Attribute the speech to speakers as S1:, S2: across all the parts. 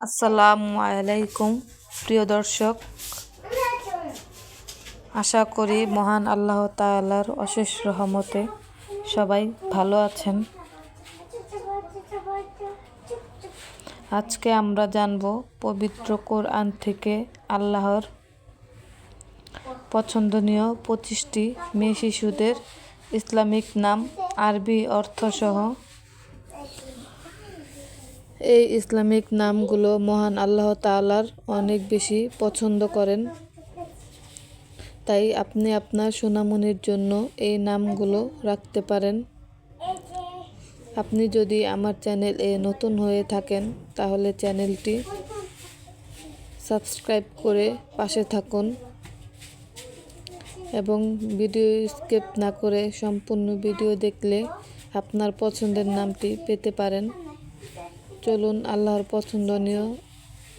S1: আসসালামু আলাইকুম প্রিয় দর্শক, আশা করি মহান আল্লাহ তাআলার অশেষ রহমতে সবাই ভালো আছেন। আজকে আমরা জানব পবিত্র কোরআন থেকে আল্লাহর পছন্দনীয় 25টি মেয়ে শিশুদের ইসলামিক নাম, আরবি অর্থসহ। এই ইসলামিক নামগুলো মহান আল্লাহ তাআলার অনেক বেশি পছন্দ করেন, তাই আপনি আপনার সোনামণির জন্য এই নামগুলো রাখতে পারেন। আপনি যদি আমার চ্যানেলে নতুন হয়ে থাকেন তাহলে চ্যানেলটি সাবস্ক্রাইব করে পাশে থাকুন এবং ভিডিও স্কিপ না করে সম্পূর্ণ ভিডিও দেখলে আপনার পছন্দের নামটি পেতে পারেন। চলুন আল্লাহর পছন্দনীয়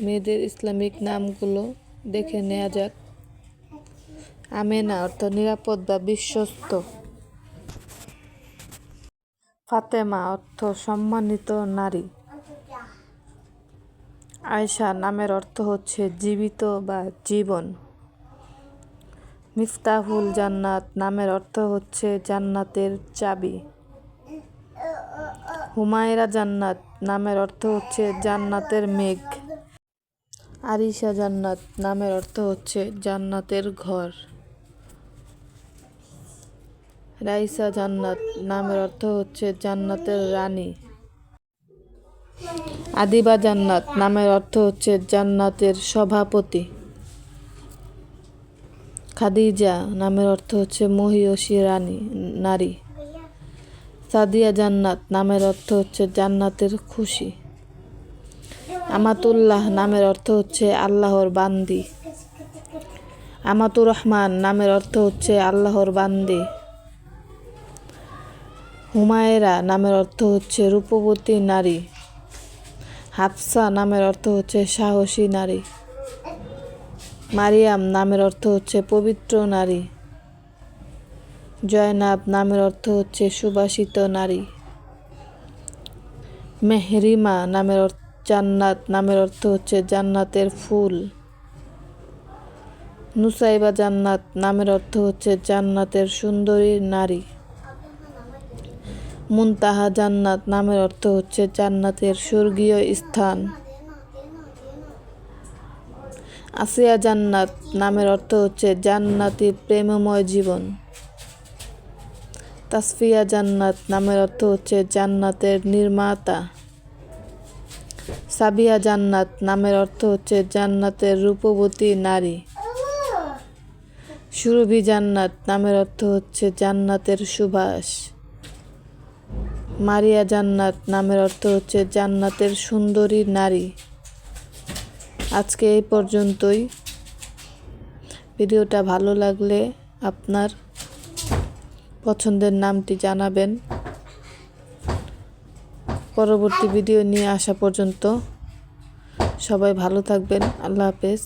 S1: মেয়েদের ইসলামিক নামগুলো দেখে নেওয়া যাক। আমেনা অর্থ নিরাপদ বা বিশ্বস্ত। ফাতেমা অর্থ সম্মানিত নারী। আয়েশা নামের অর্থ হচ্ছে জীবিত বা জীবন। মিফতাহুল জান্নাত নামের অর্থ হচ্ছে জান্নাতের চাবি। হুমায়রা জান্নাত নামের অর্থ হচ্ছে জান্নাতের মেঘ। আরিশা জান্নাত নামের অর্থ হচ্ছে জান্নাতের ঘর। রাইসা জান্নাত নামের অর্থ হচ্ছে জান্নাতের রানী। আদিবা জান্নাত নামের অর্থ হচ্ছে জান্নাতের সভাপতি। খাদিজা নামের অর্থ হচ্ছে মহিয়সী নারী। সাদিয়া জান্নাত নামের অর্থ হচ্ছে জান্নাতের খুশি। আমাতুল্লাহ নামের অর্থ হচ্ছে আল্লাহর বান্দি। আমাতুর রহমান নামের অর্থ হচ্ছে আল্লাহর বান্দি। হুমায়রা নামের অর্থ হচ্ছে রূপবতী নারী। হাফসা নামের অর্থ হচ্ছে সাহসী নারী। মারিয়াম নামের অর্থ হচ্ছে পবিত্র নারী। জয়নাব নামের অর্থ হচ্ছে সুবাসিত নারী। মেহরিমা জান্নাত নামের অর্থ হচ্ছে জান্নাতের ফুল। নুসাইবা জান্নাত নামের অর্থ হচ্ছে জান্নাতের সুন্দরী নারী। মুনতাহা জান্নাত নামের অর্থ হচ্ছে জান্নাতের স্বর্গীয় স্থান। আসিয়া জান্নাত নামের অর্থ হচ্ছে জান্নাতি প্রেমময় জীবন। তাসফিয়া জান্নাত নামের অর্থ হচ্ছে জান্নাতের নির্মাতা। সাবিয়া জান্নাত নামের অর্থ হচ্ছে জান্নাতের রূপবতী নারী। সুরভি জান্নাত নামের অর্থ হচ্ছে জান্নাতের সুবাস। মারিয়া জান্নাত নামের অর্থ হচ্ছে জান্নাতের সুন্দরী নারী। আজকে এই পর্যন্তই। ভিডিওটা ভালো লাগলে আপনার পছন্দের নামটি জানাবেন। পরবর্তী ভিডিও নিয়ে আসা পর্যন্ত সবাই ভালো থাকবেন। আল্লাহ হাফেজ।